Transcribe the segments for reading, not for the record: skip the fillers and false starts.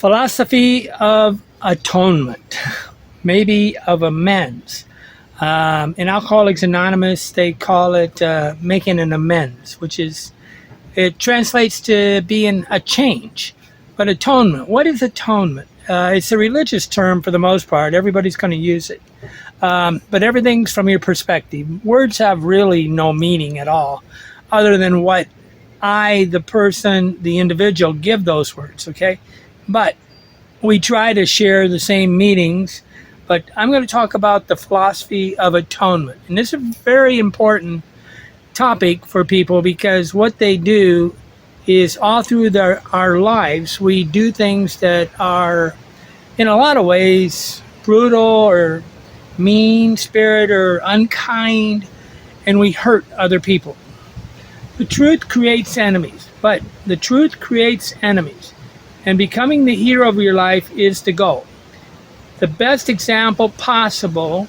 Philosophy of atonement, maybe of amends. In Alcoholics Anonymous, they call it making an amends, which is, it translates to being a change. But atonement, what is atonement? It's a religious term for the most part. Everybody's going to use it. But everything's from your perspective. Words have really no meaning at all, other than what I, the person, the individual, give those words, okay? But we try to share the same meanings, but I'm going to talk about the philosophy of atonement. And this is a very important topic for people, because what they do is all through our lives, we do things that are, in a lot of ways, brutal or mean-spirited or unkind, and we hurt other people. The truth creates enemies, but the truth creates enemies, and becoming the hero of your life is the goal. The best example possible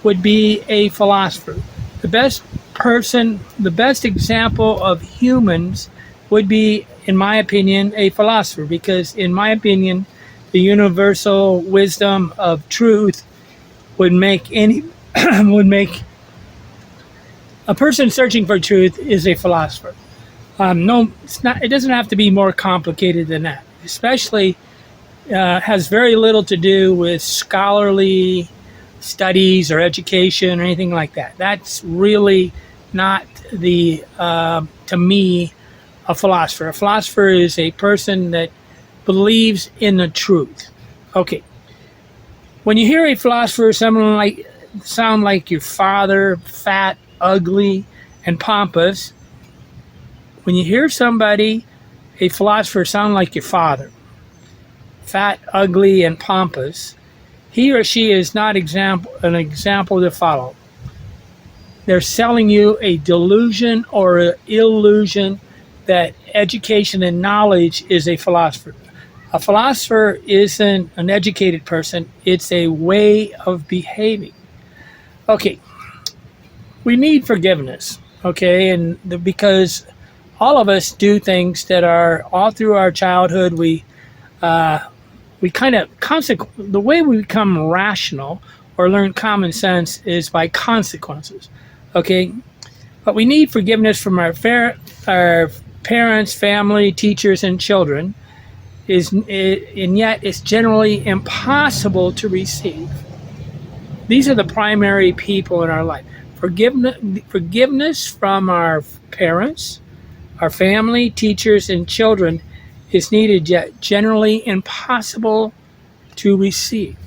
would be a philosopher. The best person, the best example of humans would be, in my opinion, a philosopher, because in my opinion, the universal wisdom of truth would make a person searching for truth is a philosopher. No, it's not. It doesn't have to be more complicated than that. Especially has very little to do with scholarly studies or education or anything like that. That's really not to me, a philosopher. A philosopher is a person that believes in the truth. Okay. When you hear a philosopher sound like your father, fat, ugly, and pompous, when you hear a philosopher sound like your father, fat, ugly, and pompous, he or she is not an example to follow. They're selling you a delusion or an illusion that education and knowledge is a philosopher. A philosopher isn't an educated person. It's a way of behaving. Okay, we need forgiveness, okay? Because all of us do things that are all through our childhood. The way we become rational or learn common sense is by consequences, okay? But we need forgiveness from our parents, family, teachers, and children, and yet it's generally impossible to receive. These are the primary people in our life. Forgiveness from our parents, our family, teachers, and children is needed, yet generally impossible to receive.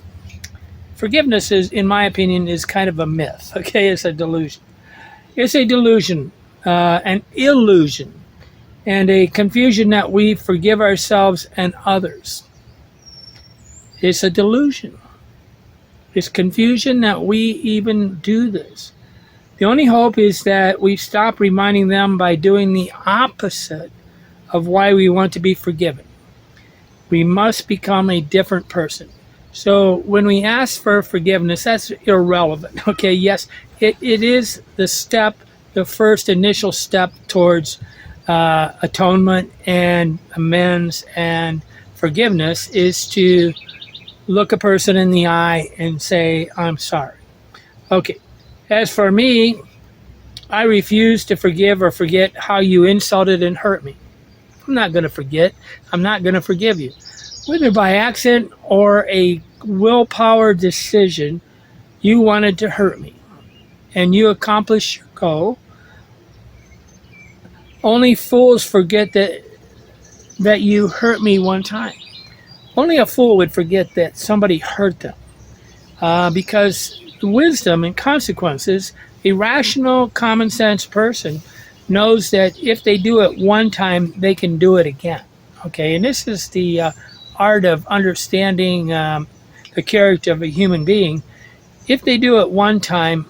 Forgiveness is, in my opinion, is kind of a myth, okay? It's a delusion. It's a delusion, an illusion, and a confusion that we forgive ourselves and others. It's a delusion. It's confusion that we even do this. The only hope is that we stop reminding them by doing the opposite of why we want to be forgiven. We must become a different person. So when we ask for forgiveness, that's irrelevant. Okay, yes, it is the first initial step towards atonement and amends and forgiveness, is to look a person in the eye and say, I'm sorry. Okay, as for me, I refuse to forgive or forget how you insulted and hurt me. I'm not going to forget. I'm not going to forgive you. Whether by accident or a willpower decision, you wanted to hurt me, and you accomplished your goal. Only fools forget that you hurt me one time. Only a fool would forget that somebody hurt them, because wisdom and consequences, a rational, common sense person knows that if they do it one time, they can do it again. Okay, and this is the art of understanding the character of a human being. If they do it one time,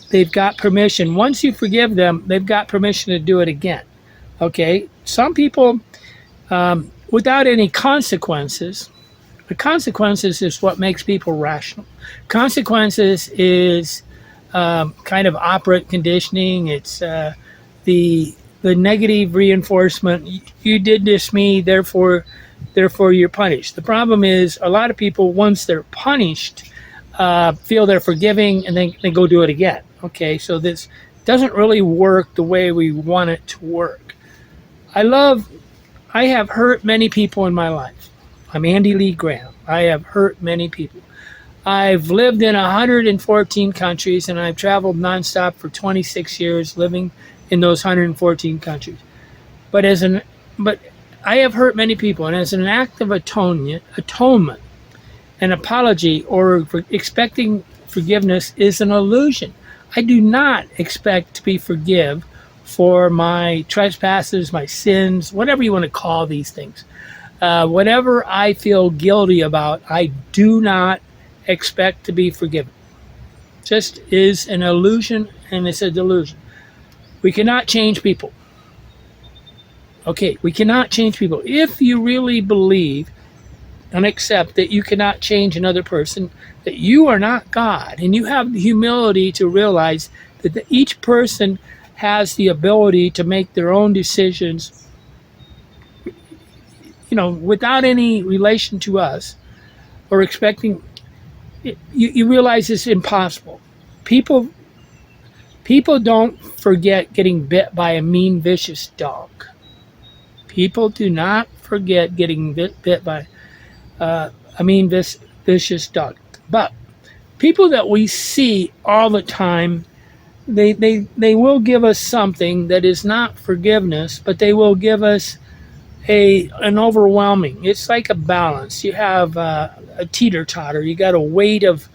they've got permission. Once you forgive them, they've got permission to do it again. Okay, some people, without any consequences, the consequences is what makes people rational. Consequences is kind of operant conditioning. It's the negative reinforcement. You did this to me, therefore therefore you're punished. The problem is a lot of people, once they're punished, feel they're forgiving and then they go do it again. Okay, so this doesn't really work the way we want it to work. I have hurt many people in my life. I'm Andy Lee Graham. I have hurt many people. I've lived in 114 countries, and I've traveled nonstop for 26 years, living in those 114 countries. But I have hurt many people, and as an act of atonement, an apology, or expecting forgiveness is an illusion. I do not expect to be forgiven for my trespasses, my sins, whatever you want to call these things. Whatever I feel guilty about, I do not expect to be forgiven. Just is an illusion, and it's a delusion. We cannot change people. Okay, we cannot change people. If you really believe and accept that you cannot change another person, that you are not God, and you have the humility to realize that each person has the ability to make their own decisions, without any relation to us or expecting, you realize it's impossible. People don't forget getting bit by a mean, vicious dog. People do not forget getting bit by a mean, vicious dog. But people that we see all the time, they will give us something that is not forgiveness, but they will give us an overwhelming. It's like a balance. You have a teeter-totter. You got a weight of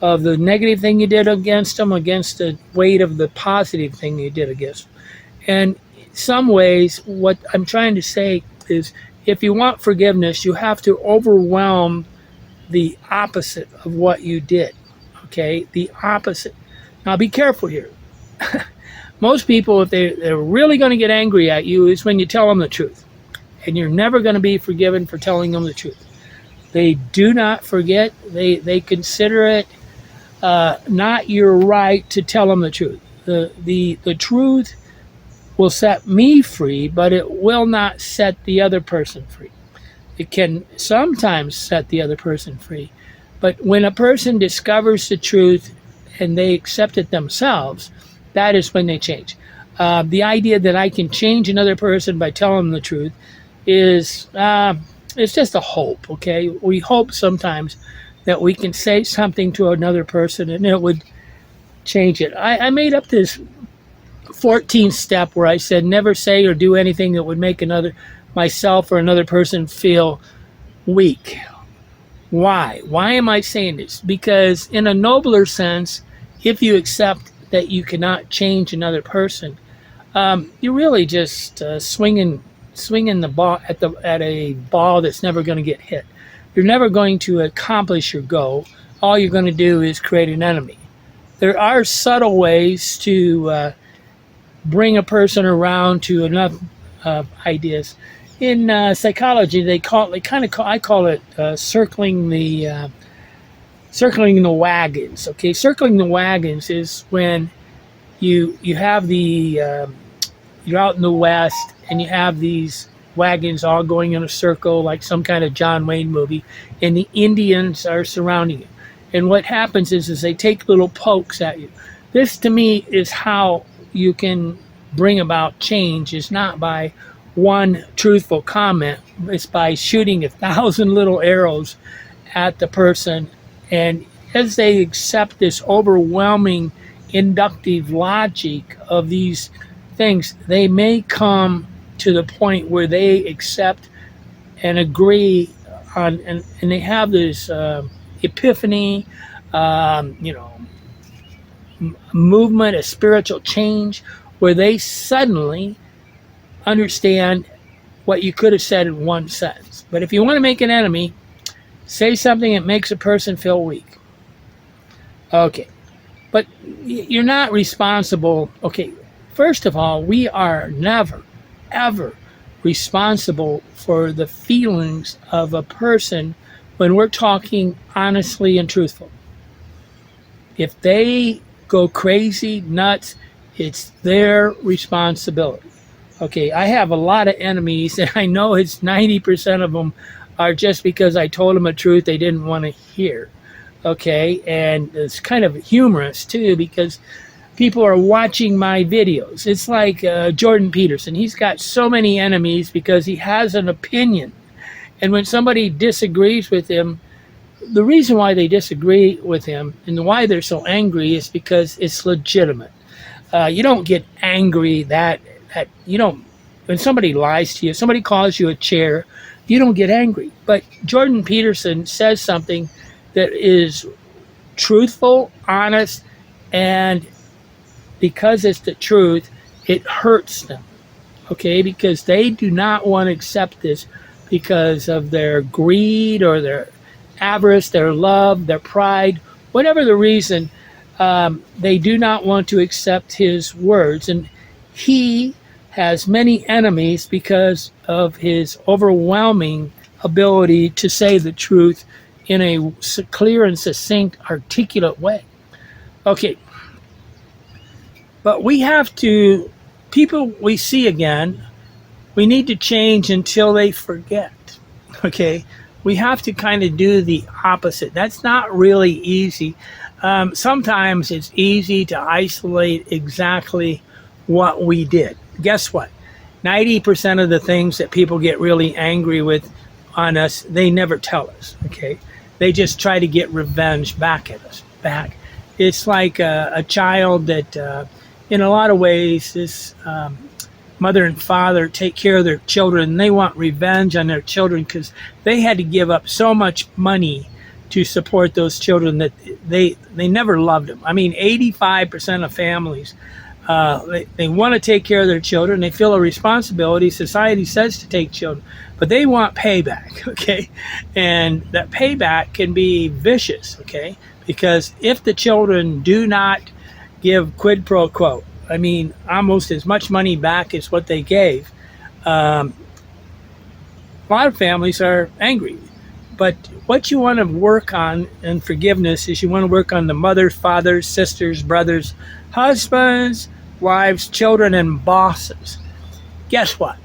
the negative thing you did against them against the weight of the positive thing you did against them. And in some ways, what I'm trying to say is, if you want forgiveness, you have to overwhelm the opposite of what you did. Okay, the opposite. Now be careful here. Most people, if they're really going to get angry at you, is when you tell them the truth. And you're never going to be forgiven for telling them the truth. They do not forget. They consider it not your right to tell them the truth. The truth will set me free, but it will not set the other person free. It can sometimes set the other person free. But when a person discovers the truth and they accept it themselves, that is when they change. The idea that I can change another person by telling them the truth is it's just a hope, okay? We hope sometimes that we can say something to another person and it would change it. I made up this 14th step where I said never say or do anything that would make myself or another person feel weak. Why? Why am I saying this? Because in a nobler sense, if you accept that you cannot change another person, you're really just swinging the ball at a ball that's never going to get hit. You're never going to accomplish your goal. All you're going to do is create an enemy. There are subtle ways to bring a person around to enough ideas. In psychology, I call it circling the wagons. Okay, circling the wagons is when you have you're out in the West and you have these wagons all going in a circle like some kind of John Wayne movie, and the Indians are surrounding you. And what happens is they take little pokes at you. This, to me, is how you can bring about change. Is not by one truthful comment. It's by shooting 1,000 little arrows at the person. And as they accept this overwhelming inductive logic of these things, they may come to the point where they accept and agree on, and they have this epiphany, movement, a spiritual change, where they suddenly understand what you could have said in one sentence. But if you want to make an enemy, say something that makes a person feel weak. Okay, but you're not responsible. Okay, first of all, we are never, ever responsible for the feelings of a person when we're talking honestly and truthful. If they go crazy, nuts, it's their responsibility. Okay, I have a lot of enemies, and I know it's 90% of them are just because I told them a truth they didn't want to hear. Okay, and it's kind of humorous too because people are watching my videos. It's like Jordan Peterson. He's got so many enemies because he has an opinion. And when somebody disagrees with him, the reason why they disagree with him and why they're so angry is because it's legitimate. You don't get angry that you don't, when somebody lies to you, somebody calls you a chair, you don't get angry. But Jordan Peterson says something that is truthful, honest, and because it's the truth, it hurts them. Okay, because they do not want to accept this because of their greed or their avarice, their love, their pride, whatever the reason, they do not want to accept his words. And he has many enemies because of his overwhelming ability to say the truth in a clear and succinct, articulate way. Okay, but we have to, people we see again, we need to change until they forget. Okay, we have to kind of do the opposite. That's not really easy. Sometimes it's easy to isolate exactly what we did. Guess what? 90% of the things that people get really angry with on us, they never tell us. Okay, they just try to get revenge back at us. It's like a child that, in a lot of ways, this mother and father take care of their children, and they want revenge on their children because they had to give up so much money to support those children that they never loved them. I mean, 85% of families, they want to take care of their children. They feel a responsibility. Society says to take children, but they want payback, okay? And that payback can be vicious, okay? Because if the children do not give quid pro quo, I mean, almost as much money back as what they gave, a lot of families are angry. But what you want to work on in forgiveness is you want to work on the mothers, fathers, sisters, brothers, husbands, wives, children, and bosses. Guess what?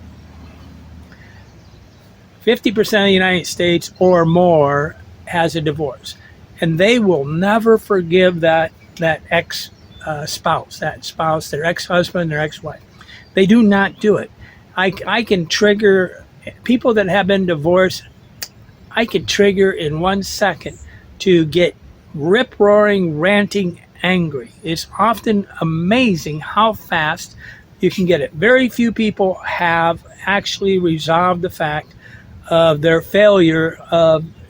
50% of the United States or more has a divorce. And they will never forgive that spouse, their ex-husband, their ex-wife. They do not do it. I can trigger people that have been divorced. I can trigger in 1 second to get rip-roaring, ranting, angry. It's often amazing how fast you can get it. Very few people have actually resolved the fact of their failure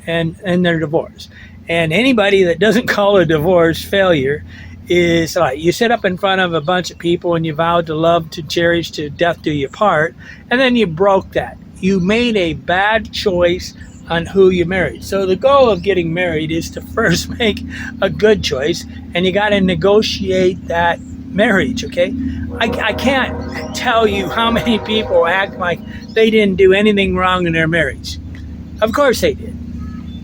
and their divorce. And anybody that doesn't call a divorce failure is like, you sit up in front of a bunch of people and you vowed to love, to cherish, to death do you part, and then you broke that. You made a bad choice on who you married. So the goal of getting married is to first make a good choice, and you got to negotiate that marriage, okay? I can't tell you how many people act like they didn't do anything wrong in their marriage. Of course they did.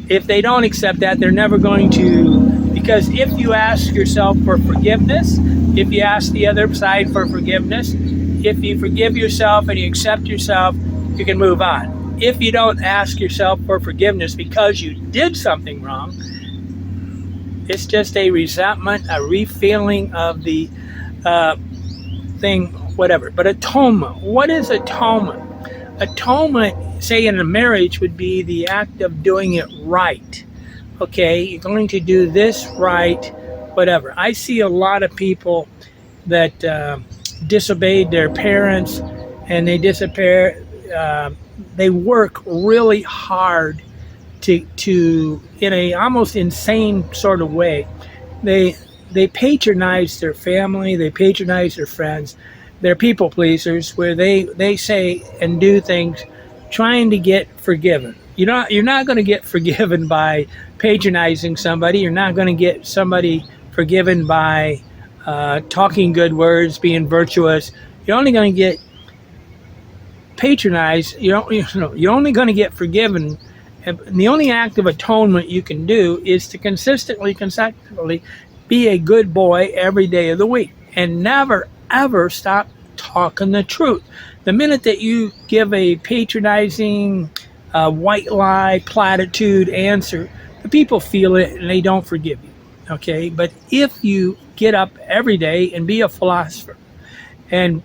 If they don't accept that, they're never going to, because if you ask yourself for forgiveness, if you ask the other side for forgiveness, if you forgive yourself and you accept yourself, you can move on. If you don't ask yourself for forgiveness because you did something wrong, it's just a resentment, a refeeling of the thing, whatever. But atonement, what is atonement? Atonement, say in a marriage, would be the act of doing it right. Okay, you're going to do this right, whatever. I see a lot of people that disobeyed their parents, and they disappear. They work really hard to in a almost insane sort of way. They patronize their family, they patronize their friends. They're people pleasers, where they say and do things trying to get forgiven. You're not going to get forgiven by patronizing somebody. You're not going to get somebody forgiven by talking good words, being virtuous. You're only going to get patronized. You're only going to get forgiven. And the only act of atonement you can do is to consecutively be a good boy every day of the week and never, ever stop talking the truth. The minute that you give a patronizing, white lie, platitude answer, the people feel it and they don't forgive you. Okay, but if you get up every day and be a philosopher and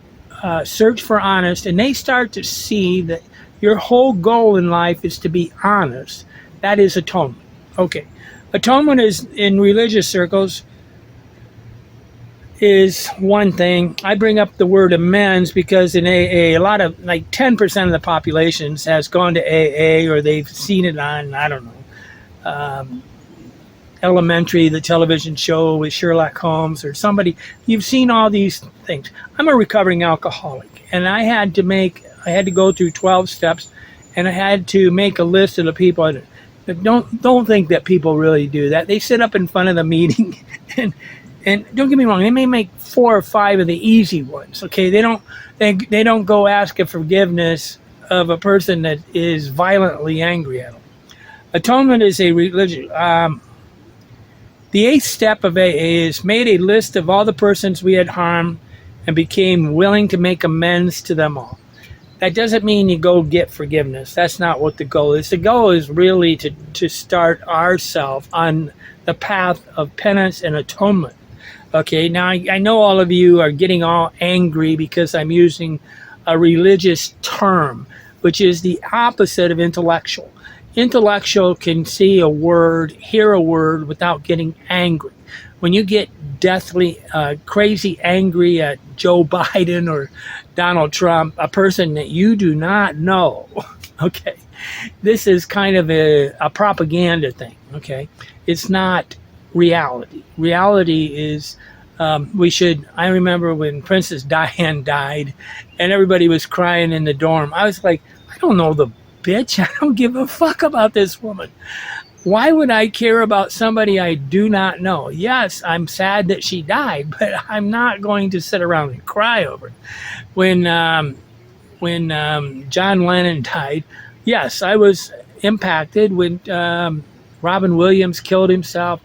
search for honest, and they start to see that your whole goal in life is to be honest, that is atonement. Okay, atonement is in religious circles is one thing. I bring up the word amends because in AA, a lot of, like 10% of the population has gone to AA, or they've seen it on, I don't know, Elementary, the television show with Sherlock Holmes, or somebody. You've seen all these things. I'm a recovering alcoholic, and I had to go through 12 steps, and I had to make a list of the people. Don't think that people really do that. They sit up in front of the meeting and don't get me wrong, they may make 4 or 5 of the easy ones. Okay, they don't go ask a forgiveness of a person that is violently angry at them. Atonement is a religion. The 8th step of AA is made a list of all the persons we had harmed and became willing to make amends to them all. That doesn't mean you go get forgiveness. That's not what the goal is. The goal is really to start ourselves on the path of penance and atonement. Okay, now I know all of you are getting all angry because I'm using a religious term, which is the opposite of intellectual. Intellectual can see a word, hear a word without getting angry. When you get deathly, crazy angry at Joe Biden or Donald Trump, a person that you do not know, okay, this is kind of a propaganda thing, okay? It's not reality. Reality is, I remember when Princess Diane died and everybody was crying in the dorm. I was like, I don't know the bitch. I don't give a fuck about this woman. Why would I care about somebody I do not know? Yes, I'm sad that she died, but I'm not going to sit around and cry over it. When John Lennon died, yes, I was impacted. When Robin Williams killed himself,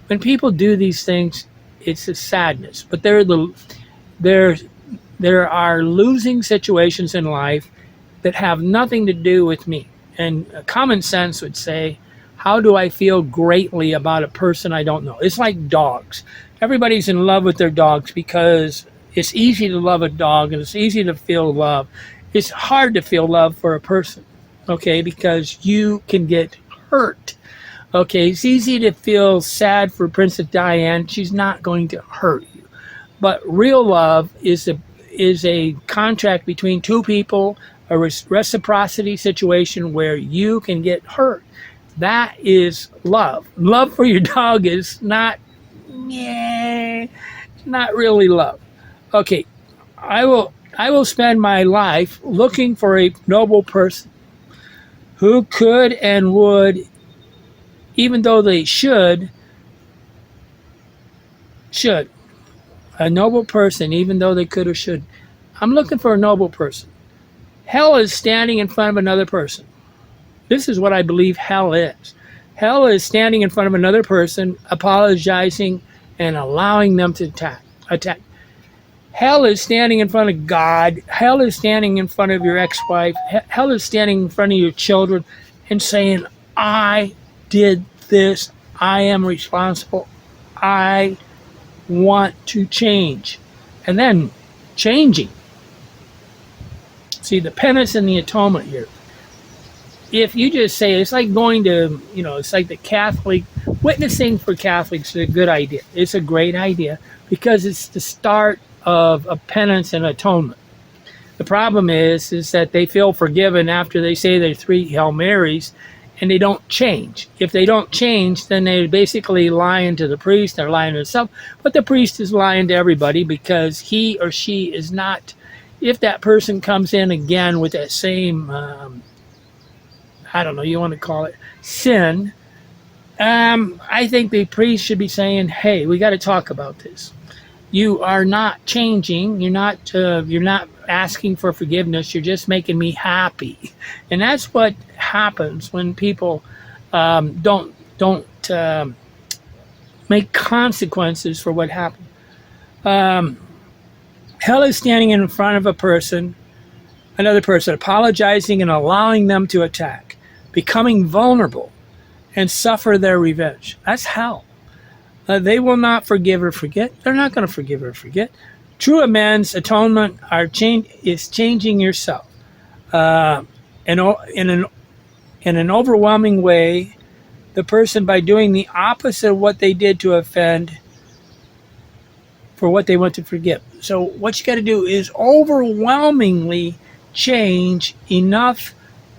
when people do these things, it's a sadness. But there are losing situations in life that have nothing to do with me. And common sense would say, how do I feel greatly about a person I don't know? It's like dogs. Everybody's in love with their dogs because it's easy to love a dog and it's easy to feel love. It's hard to feel love for a person, okay, because you can get hurt. Okay, it's easy to feel sad for Princess Diane. She's not going to hurt you. But real love is a contract between two people, a reciprocity situation where you can get hurt. That is love. Love for your dog is not really love. Okay, I will spend my life looking for a noble person who could and would, even though they should, a noble person, even though they could or should. I'm looking for a noble person. Hell is standing in front of another person. This is what I believe hell is. Hell is standing in front of another person, apologizing, and allowing them to attack. Hell is standing in front of God. Hell is standing in front of your ex-wife. Hell is standing in front of your children and saying, I did this. I am responsible. I want to change. And then changing. See, the penance and the atonement here. If you just say, it's like going to, it's like the Catholic, witnessing for Catholics is a good idea. It's a great idea because it's the start of a penance and atonement. The problem is that they feel forgiven after they say their 3 Hail Marys and they don't change. If they don't change, then they're basically lying to the priest, they're lying to themselves, but the priest is lying to everybody because he or she is not, if that person comes in again with that same, I don't know, you want to call it sin, I think the priest should be saying, hey, we got to talk about this. You are not changing. You're not asking for forgiveness. You're just making me happy. And that's what happens when people don't make consequences for what happened. Hell is standing in front of another person, apologizing and allowing them to attack. becoming vulnerable, and suffer their revenge. That's hell. They will not forgive or forget. They're not going to forgive or forget. True amends, atonement, is changing yourself. In an overwhelming way, the person by doing the opposite of what they did to offend for what they want to forgive. So what you got to do is overwhelmingly change enough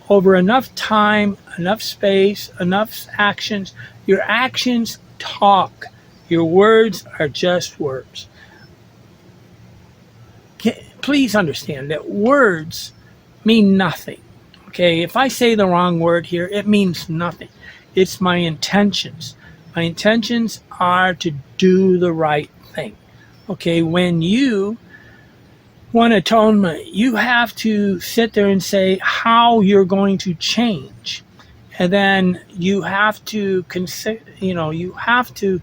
over enough time, enough space, enough actions. Your actions talk. Your words are just words. Please understand that words mean nothing. Okay, if I say the wrong word here, it means nothing. It's my intentions. My intentions are to do the right thing. Okay, when you want atonement, you have to sit there and say how you're going to change. And then you have to consider, you have to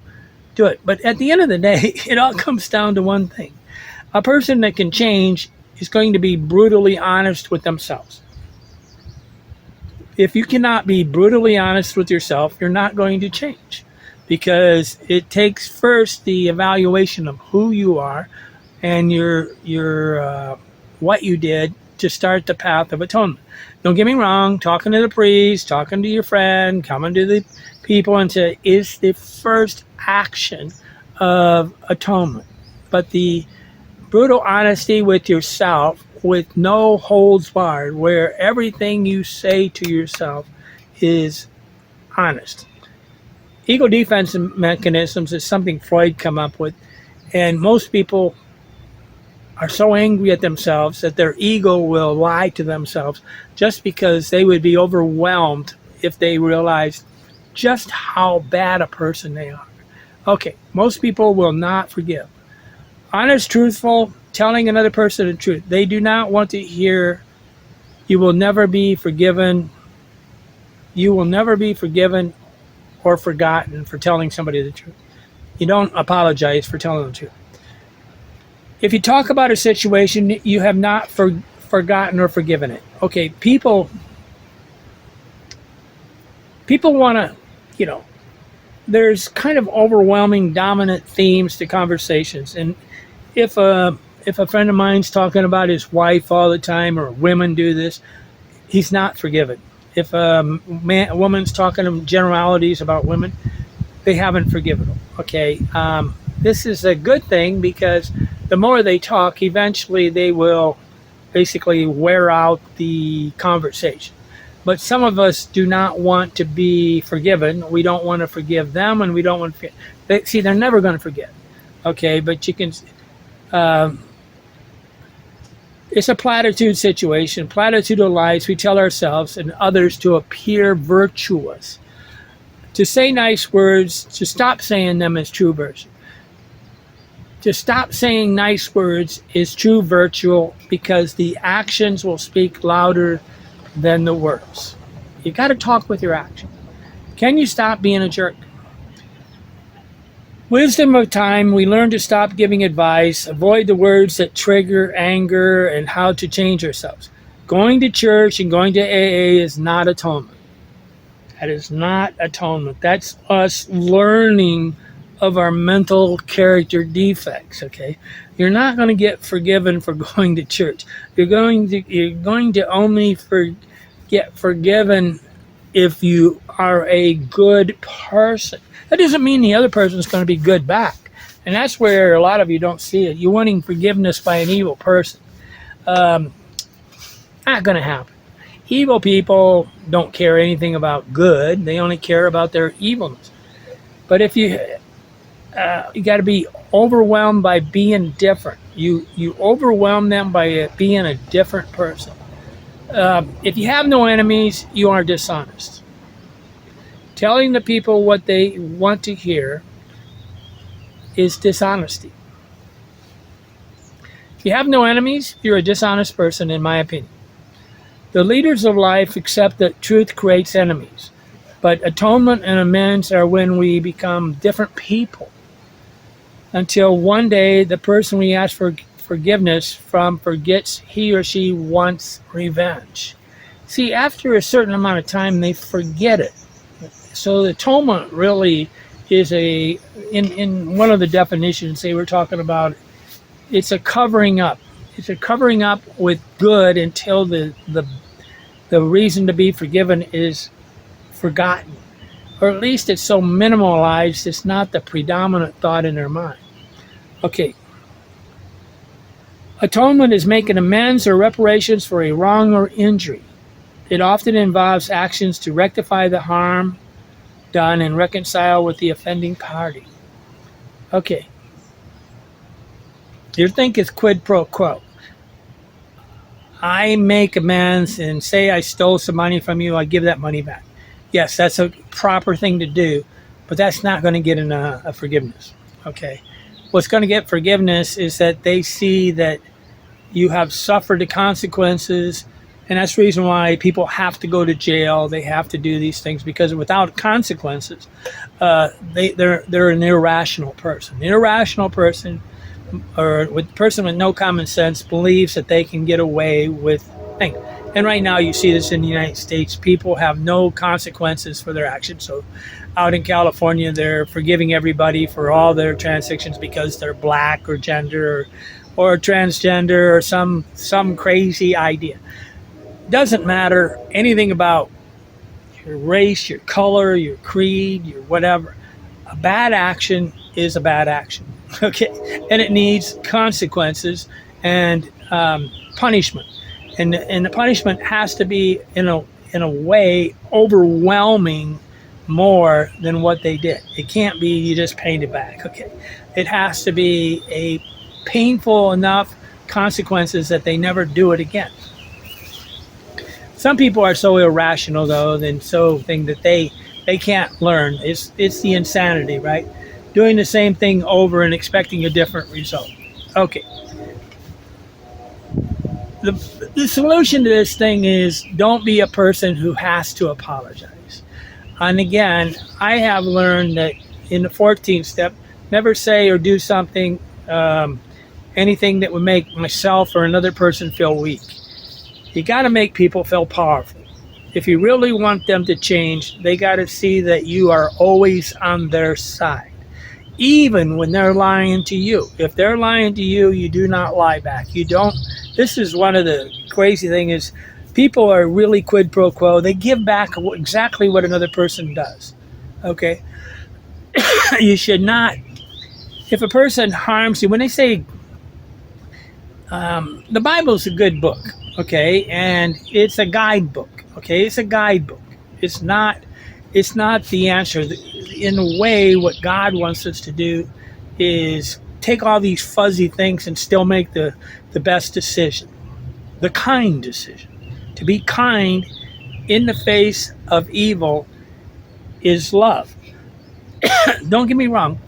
do it. But at the end of the day, it all comes down to one thing. A person that can change is going to be brutally honest with themselves. If you cannot be brutally honest with yourself, you're not going to change, because it takes first the evaluation of who you are and your what you did to start the path of atonement. Don't get me wrong, talking to the priest, talking to your friend, coming to the people and say is the first action of atonement. But the brutal honesty with yourself, with no holds barred, where everything you say to yourself is honest. Ego defense mechanisms is something Freud came up with, and most people are so angry at themselves that their ego will lie to themselves just because they would be overwhelmed if they realized just how bad a person they are. Okay, most people will not forgive. Honest, truthful, telling another person the truth. They do not want to hear, you will never be forgiven. You will never be forgiven or forgotten for telling somebody the truth. You don't apologize for telling the truth. If you talk about a situation, you have not forgotten or forgiven it. Okay, people want to, there's kind of overwhelming dominant themes to conversations. And if a friend of mine's talking about his wife all the time, or women do this, he's not forgiven. If a woman's talking to generalities about women, they haven't forgiven them. Okay, this is a good thing, because the more they talk, eventually they will basically wear out the conversation. But some of us do not want to be forgiven. We don't want to forgive them, and we don't want to forget. See, they're never going to forget. Okay, but you can. It's a platitude situation, platitudinal lies we tell ourselves and others to appear virtuous. To say nice words, to stop saying them is true virtue. To stop saying nice words is true virtue, because the actions will speak louder than the words. You got to talk with your action. Can you stop being a jerk? Wisdom of time, we learn to stop giving advice, avoid the words that trigger anger, and how to change ourselves. Going to church and going to AA is not atonement. That is not atonement. That's us learning of our mental character defects, okay? You're not going to get forgiven for going to church. You're going to only get forgiven if you are a good person. That doesn't mean the other person is going to be good back. And that's where a lot of you don't see it. You're wanting forgiveness by an evil person. Not going to happen. Evil people don't care anything about good. They only care about their evilness. But if you got to be overwhelmed by being different. You overwhelm them by being a different person. If you have no enemies, you are dishonest. Telling the people what they want to hear is dishonesty. If you have no enemies, you're a dishonest person, in my opinion. The leaders of life accept that truth creates enemies, but atonement and amends are when we become different people, until one day the person we ask for forgiveness from forgets he or she wants revenge. See, after a certain amount of time, they forget it. So the atonement really is in one of the definitions they were talking about, it's a covering up. It's a covering up with good until the reason to be forgiven is forgotten. Or at least it's so minimalized, it's not the predominant thought in their mind. Okay. Atonement is making amends or reparations for a wrong or injury. It often involves actions to rectify the harm done and reconcile with the offending party. Okay. You think it's quid pro quo. I make amends and say I stole some money from you, I give that money back. Yes, that's a proper thing to do, but that's not going to get a forgiveness. Okay. What's going to get forgiveness is that they see that you have suffered the consequences, and that's the reason why people have to go to jail. They have to do these things, because without consequences, they're an irrational person. An irrational person, or with a person with no common sense, believes that they can get away with things. And right now you see this in the United States. People have no consequences for their actions. So out in California, they're forgiving everybody for all their transactions because they're black or gender or transgender or some crazy idea. Doesn't matter anything about your race, your color, your creed, your whatever. A bad action is a bad action. Okay, and it needs consequences and punishment, and the punishment has to be in a way overwhelming more than what they did. It can't be you just paid it back. Okay, it has to be a painful enough consequences that they never do it again. Some people are so irrational though, that they can't learn. It's the insanity, right? Doing the same thing over and expecting a different result. Okay. The solution to this thing is don't be a person who has to apologize. And again, I have learned that in the 14th step, never say or do something, anything that would make myself or another person feel weak. You got to make people feel powerful. If you really want them to change, they got to see that you are always on their side. Even when they're lying to you. If they're lying to you, you do not lie back. You don't. This is one of the crazy things is people are really quid pro quo. They give back exactly what another person does. Okay? You should not. If a person harms you, when they say the Bible's a good book, okay, and it's a guidebook, okay, it's a guidebook. It's not the answer. In a way, what God wants us to do is take all these fuzzy things and still make the best decision, the kind decision. To be kind in the face of evil is love. Don't get me wrong.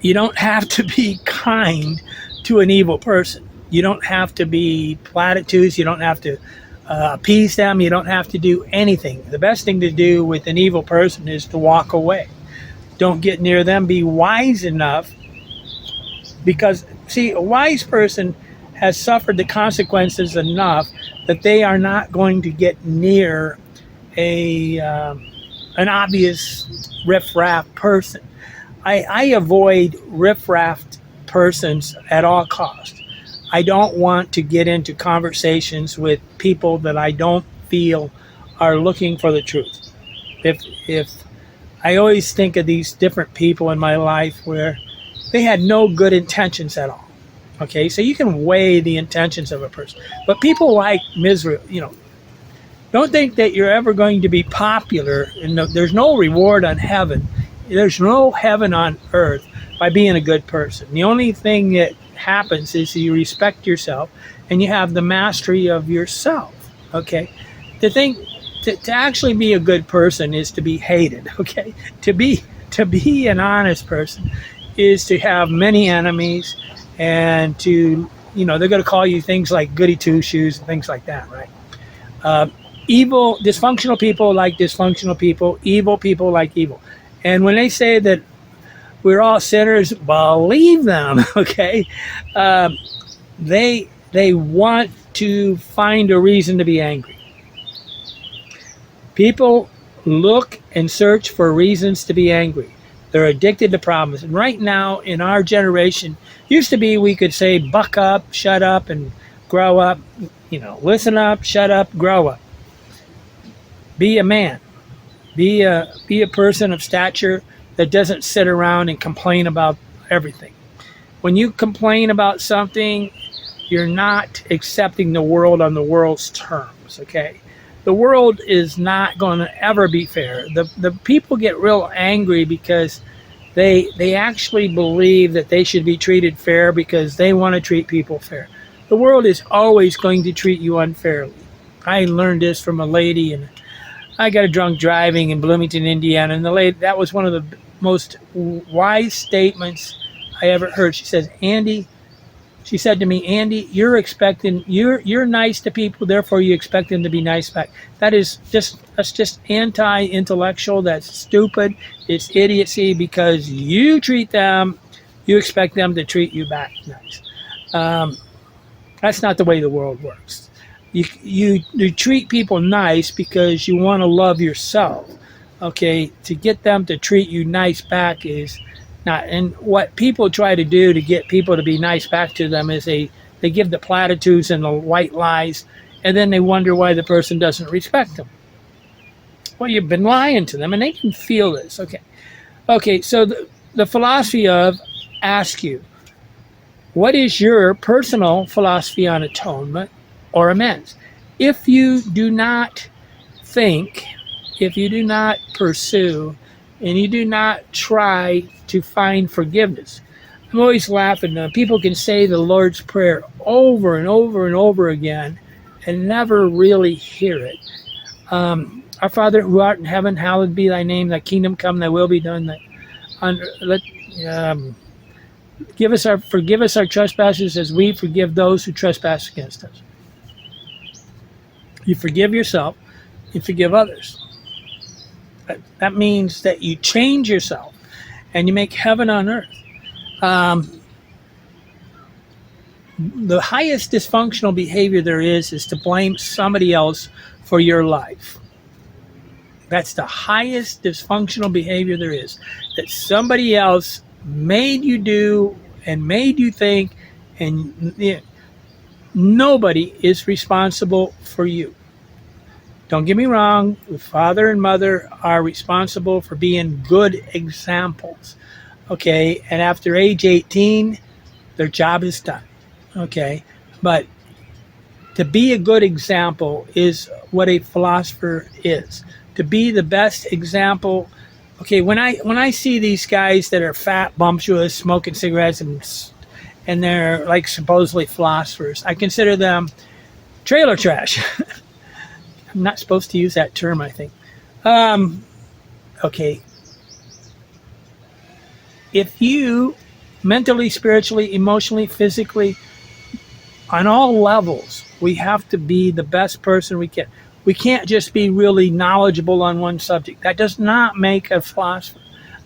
You don't have to be kind to an evil person. You don't have to be platitudes. You don't have to appease them. You don't have to do anything. The best thing to do with an evil person is to walk away. Don't get near them. Be wise enough, because see, a wise person has suffered the consequences enough that they are not going to get near an obvious riffraff person. I avoid riffraff persons at all costs. I don't want to get into conversations with people that I don't feel are looking for the truth. If I always think of these different people in my life where they had no good intentions at all. Okay, so you can weigh the intentions of a person. But people like misery, don't think that you're ever going to be popular, and there's no reward on heaven. There's no heaven on earth by being a good person. The only thing that happens is you respect yourself and you have the mastery of yourself. Okay, to actually be a good person is to be hated. Okay, to be an honest person is to have many enemies, and to they're going to call you things like goody two shoes and things like that, right? Evil, dysfunctional people like dysfunctional people. Evil people like evil. And when they say that we're all sinners, believe them. Okay, they want to find a reason to be angry. People look and search for reasons to be angry. They're addicted to problems. And right now, in our generation, used to be we could say, buck up, shut up, and grow up. Listen up, shut up, grow up. Be a man. Be a person of stature that doesn't sit around and complain about everything. When you complain about something, you're not accepting the world on the world's terms, okay? The world is not going to ever be fair. The people get real angry because they actually believe that they should be treated fair because they want to treat people fair. The world is always going to treat you unfairly. I learned this from a lady, and I got a drunk driving in Bloomington, Indiana, and the lady, that was one of the most wise statements I ever heard. She said to me, Andy, you're nice to people, therefore you expect them to be nice back. That's just anti-intellectual. That's stupid. It's idiocy because you treat them, you expect them to treat you back nice. That's not the way the world works. You treat people nice because you want to love yourself. Okay, to get them to treat you nice back is not. And what people try to do to get people to be nice back to them is they give the platitudes and the white lies, and then they wonder why the person doesn't respect them. Well, you've been lying to them, and they can feel this. Okay. So the philosophy of ask you, what is your personal philosophy on atonement or amends? If you do not think, if you do not pursue, and you do not try to find forgiveness. I'm always laughing. People can say the Lord's Prayer over and over and over again and never really hear it. Our Father who art in heaven, hallowed be thy name. Thy kingdom come, thy will be done. Forgive us our trespasses as we forgive those who trespass against us. You forgive yourself, you forgive others. That means that you change yourself and you make heaven on earth. The highest dysfunctional behavior there is to blame somebody else for your life. That's the highest dysfunctional behavior there is. That somebody else made you do and made you think, and nobody is responsible for you. Don't get me wrong, the father and mother are responsible for being good examples. Okay, and after age 18, their job is done. Okay, but to be a good example is what a philosopher is. To be the best example. Okay, when I see these guys that are fat, bumptious, smoking cigarettes, and they're like supposedly philosophers, I consider them trailer trash. I'm not supposed to use that term, I think. Okay. If you mentally, spiritually, emotionally, physically, on all levels, we have to be the best person we can. We can't just be really knowledgeable on one subject. That does not make a philosopher.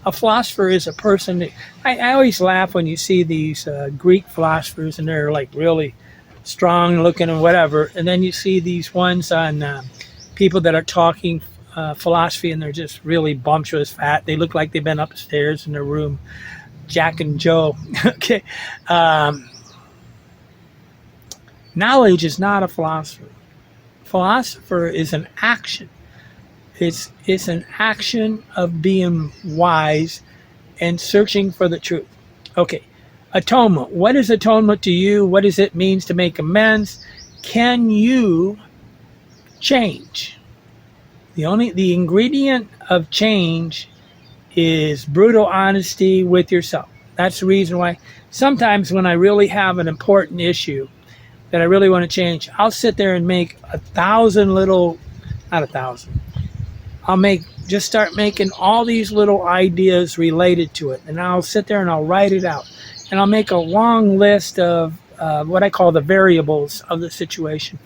A philosopher is a person that, I always laugh when you see these Greek philosophers and they're like really strong looking and whatever, and then you see these ones on people that are talking philosophy and they're just really bumptious, fat. They look like they've been upstairs in their room, Jack and Joe. Okay. Knowledge is not a philosopher. Philosopher is an action. It's an action of being wise and searching for the truth. Okay, atonement. What is atonement to you? What does it mean to make amends? Can you change? The ingredient of change is brutal honesty with yourself. That's the reason why sometimes when I really have an important issue that I really want to change, I'll sit there and make 1,000 little, not 1,000. Just start making all these little ideas related to it. And I'll sit there and I'll write it out. And I'll make a long list of what I call the variables of the situation.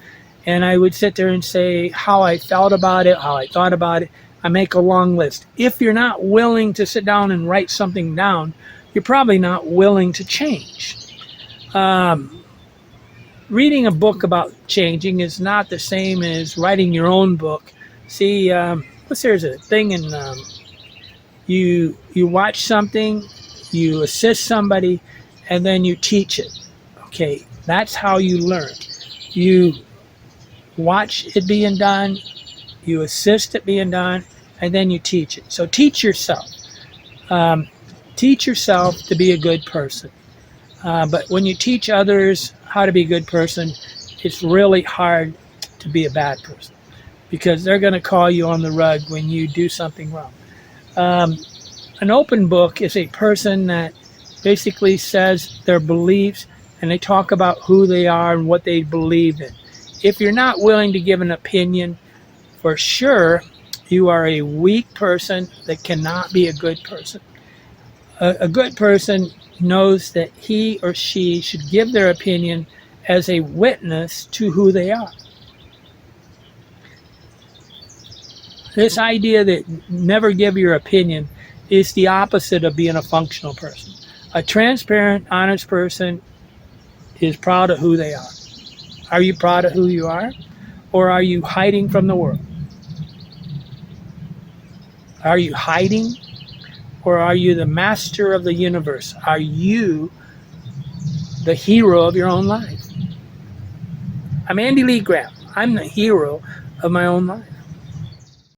And I would sit there and say how I felt about it, how I thought about it. I make a long list. If you're not willing to sit down and write something down, you're probably not willing to change. reading a book about changing is not the same as writing your own book. See, there's a thing in you watch something, you assist somebody, and then you teach it. Okay, that's how you learn. You watch it being done, you assist it being done, and then you teach it. So teach yourself. Teach yourself to be a good person. But when you teach others how to be a good person, it's really hard to be a bad person because they're going to call you on the rug when you do something wrong. An open book is a person that basically says their beliefs and they talk about who they are and what they believe in. If you're not willing to give an opinion, for sure, you are a weak person that cannot be a good person. A good person knows that he or she should give their opinion as a witness to who they are. This idea that never give your opinion is the opposite of being a functional person. A transparent, honest person is proud of who they are. Are you proud of who you are? Or are you hiding from the world? Are you hiding? Or are you the master of the universe? Are you the hero of your own life? I'm Andy Lee Graham. I'm the hero of my own life.